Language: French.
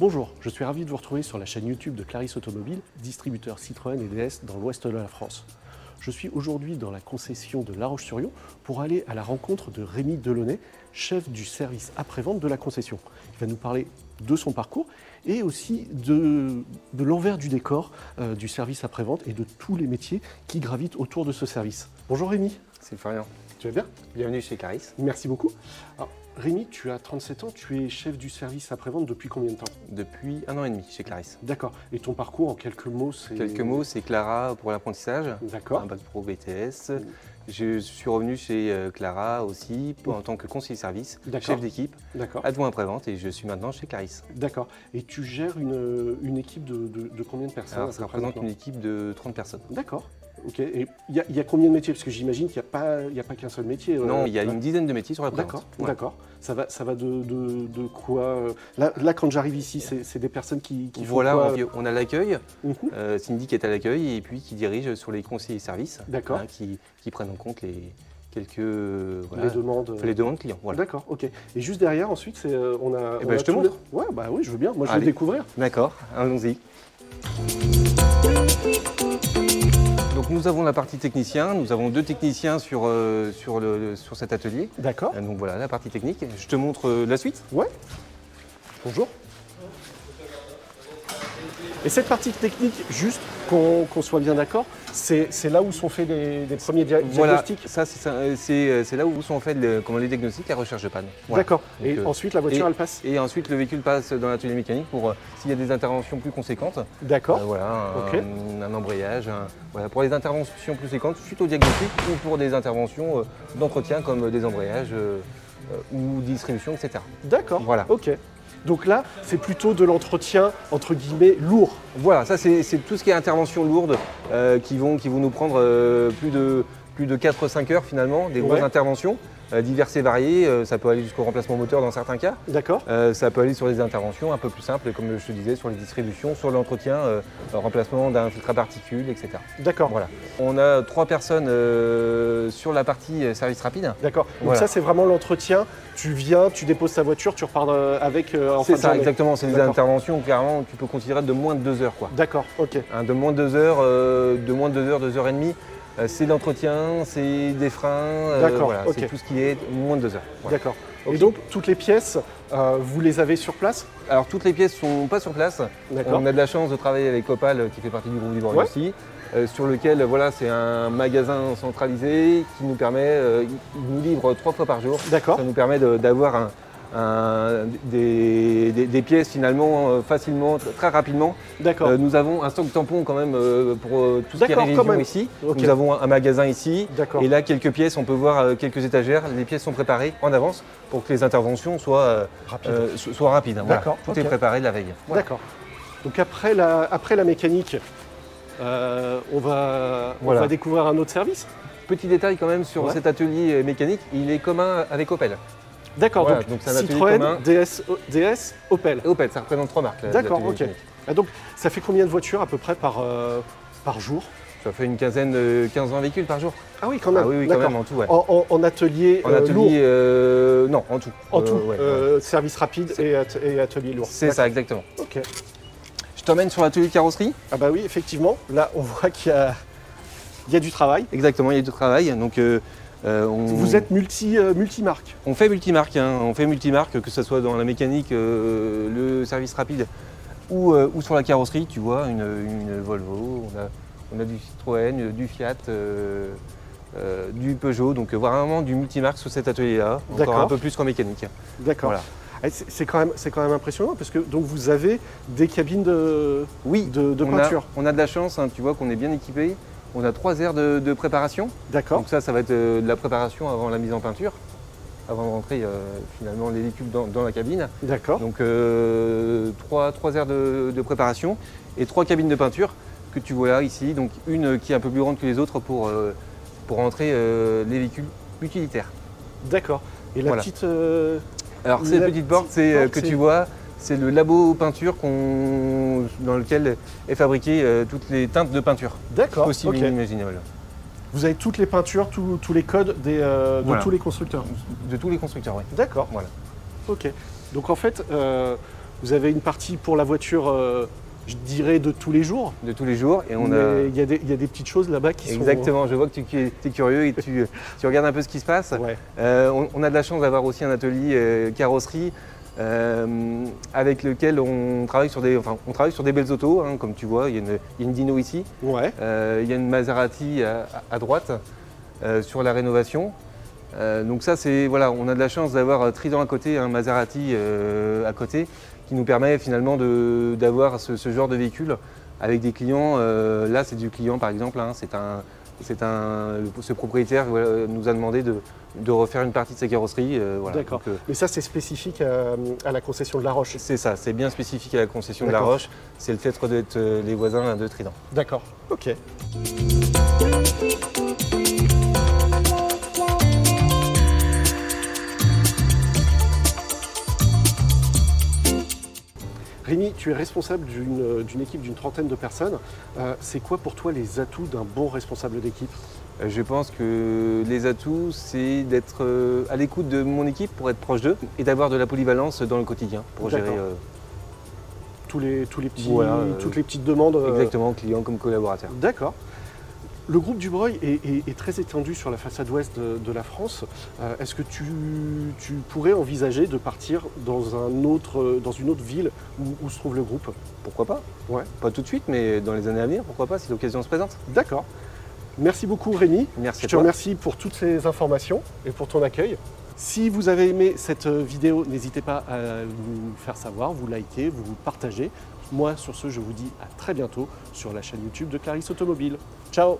Bonjour, je suis ravi de vous retrouver sur la chaîne YouTube de Clarisse Automobile, distributeur Citroën et DS dans l'ouest de la France. Je suis aujourd'hui dans la concession de La Roche-sur-Yon pour aller à la rencontre de Rémi Delaunay, chef du service après-vente de la concession. Il va nous parler de son parcours et aussi de l'envers du décor du service après-vente et de tous les métiers qui gravitent autour de ce service. Bonjour Rémi. C'est Florian. Tu vas bien? Bienvenue chez Clarisse. Merci beaucoup. Alors, Rémi, tu as 37 ans, tu es chef du service après-vente depuis combien de temps? Depuis 1 an et demi chez Clarisse. D'accord. Et ton parcours, en quelques mots, c'est... Quelques mots, c'est Clara pour l'apprentissage. D'accord. Un bac pro BTS. Je suis revenu chez Clara aussi en tant que conseiller service, chef d'équipe, adjoint après-vente et je suis maintenant chez Clarisse. D'accord. Et tu gères une équipe de combien de personnes? Alors, ça représente une équipe de 30 personnes. D'accord. Ok. Et il y a combien de métiers? Parce que j'imagine qu'il n'y a pas qu'un seul métier. Non, il y a une dizaine de métiers sur la présence. D'accord. Ouais. D'accord. Ça va de quoi là, quand j'arrive ici, c'est des personnes qui font voilà, quoi? on a l'accueil, Cindy qui est à l'accueil et puis qui dirige sur les conseillers services, qui prennent en compte les demandes clients. Voilà. D'accord, ok. Et juste derrière, ensuite, on a... je te montre. Ouais, bah oui, je veux bien. Moi, je veux découvrir. D'accord, allons-y. Donc nous avons la partie technicien, nous avons 2 techniciens sur cet atelier. D'accord. Donc voilà la partie technique. Je te montre la suite. Ouais. Bonjour. Et cette partie technique, juste qu'on soit bien d'accord, c'est là où sont faits les premiers diagnostics. Voilà, ça c'est là où sont faits les diagnostics, la recherche de panne. Voilà. D'accord. Et ensuite la voiture elle passe. Et ensuite le véhicule passe dans l'atelier mécanique pour s'il y a des interventions plus conséquentes. D'accord. Un embrayage, pour les interventions plus fréquentes, suite au diagnostic ou pour des interventions d'entretien comme des embrayages ou distribution, etc. D'accord. Voilà. Ok. Donc là, c'est plutôt de l'entretien, entre guillemets, lourd. Voilà, ça c'est tout ce qui est intervention lourde qui vont nous prendre plus de 4-5 heures finalement, des grosses interventions diverses et variées. Ça peut aller jusqu'au remplacement moteur dans certains cas. D'accord. Ça peut aller sur des interventions un peu plus simples, comme je te disais, sur les distributions, sur l'entretien, remplacement d'un filtre à particules, etc. D'accord. Voilà. On a 3 personnes sur la partie service rapide. D'accord. Donc ça c'est vraiment l'entretien. Tu viens, tu déposes ta voiture, tu repars avec en fin de journée. C'est ça, exactement. C'est des interventions, clairement, tu peux considérer de moins de 2 heures. D'accord, ok. De moins de 2 heures, 2 heures et demie. C'est l'entretien, c'est des freins, c'est tout ce qui est moins de 2 heures. Voilà. D'accord. Okay. Et donc toutes les pièces, vous les avez sur place? Alors toutes les pièces ne sont pas sur place. On a de la chance de travailler avec Opal qui fait partie du groupe Libre aussi, sur lequel c'est un magasin centralisé qui nous permet, il nous livre 3 fois par jour. D'accord. Ça nous permet d'avoir des pièces finalement facilement, très rapidement. D'accord. Nous avons un stock tampon quand même pour tout ce qui est révision ici. Okay. Nous avons un magasin ici. D'accord. Et là quelques pièces, on peut voir quelques étagères. Les pièces sont préparées en avance pour que les interventions soient rapides. D'accord. Tout est préparé de la veille. Voilà. D'accord. Donc après la mécanique, on va découvrir un autre service. Petit détail quand même sur cet atelier mécanique, il est commun avec Opel. D'accord, donc c'est un Citroën, DS, Opel. Et Opel, ça représente 3 marques. D'accord, ok. Ah, donc ça fait combien de voitures à peu près par jour? Ça fait une 15-20 véhicules par jour. Ah oui, quand même. Ah oui, quand même, en tout. Ouais. En atelier lourd? Non, en tout. En tout, service rapide et atelier lourd. C'est ça, exactement. Ok. Je t'emmène sur l'atelier carrosserie. Ah bah oui, effectivement. Là, on voit qu'il y a du travail. Exactement, il y a du travail. Donc, vous êtes multimarque? On fait multimarque, on fait multimarque, que ce soit dans la mécanique, le service rapide ou sur la carrosserie. Tu vois, une Volvo, on a du Citroën, du Fiat, du Peugeot, donc vraiment du multimarque sur cet atelier-là, encore un peu plus qu'en mécanique. D'accord. Voilà. C'est quand même impressionnant parce que donc vous avez des cabines de peinture. On a de la chance, tu vois qu'on est bien équipé. On a 3 aires de préparation. D'accord. Donc ça va être de la préparation avant la mise en peinture, avant de rentrer finalement les véhicules dans la cabine. D'accord. Donc 3 aires de préparation et 3 cabines de peinture que tu vois là ici. Donc une qui est un peu plus grande que les autres pour rentrer les véhicules utilitaires. D'accord. Et la petite... Alors ces petites portes que tu vois, c'est le labo peinture dans lequel est fabriqué toutes les teintes de peinture. D'accord. Possible et inimaginable. Vous avez toutes les peintures, tous les codes tous les constructeurs? De tous les constructeurs, oui. D'accord. Voilà. Ok. Donc en fait, Vous avez une partie pour la voiture, je dirais, de tous les jours. De tous les jours. Et il y a des petites choses là-bas qui sont... Exactement, je vois que tu es curieux et tu regardes un peu ce qui se passe. Ouais. On a de la chance d'avoir aussi un atelier carrosserie avec lequel on travaille sur des belles autos, hein, comme tu vois, il y a une Dino ici. Ouais. Il y a une Maserati à droite sur la rénovation. Donc ça, voilà, on a de la chance d'avoir Trident à côté, un Maserati à côté, qui nous permet finalement d'avoir ce genre de véhicule avec des clients. Là, c'est du client par exemple, hein, ce propriétaire nous a demandé de refaire une partie de sa carrosserie. Voilà. D'accord. Mais ça, c'est spécifique à la concession de La Roche. C'est ça, c'est bien spécifique à la concession de La Roche. C'est le fait d'être les voisins de Trident. D'accord, ok. Rémi, tu es responsable d'une équipe d'une trentaine de personnes. C'est quoi pour toi les atouts d'un bon responsable d'équipe? Je pense que les atouts, c'est d'être à l'écoute de mon équipe pour être proche d'eux et d'avoir de la polyvalence dans le quotidien pour gérer toutes les petites demandes. Exactement, clients comme collaborateurs. D'accord. Le groupe Dubreuil est très étendu sur la façade ouest de la France. Est-ce que tu pourrais envisager de partir dans une autre ville où se trouve le groupe? Pourquoi pas? Ouais. Pas tout de suite, mais dans les années à venir, pourquoi pas, si l'occasion se présente. D'accord. Merci beaucoup Rémi. Merci à toi. Je te remercie pour toutes ces informations et pour ton accueil. Si vous avez aimé cette vidéo, n'hésitez pas à nous faire savoir, vous likez, vous partagez. Moi, sur ce, je vous dis à très bientôt sur la chaîne YouTube de Clarisse Automobile. Ciao!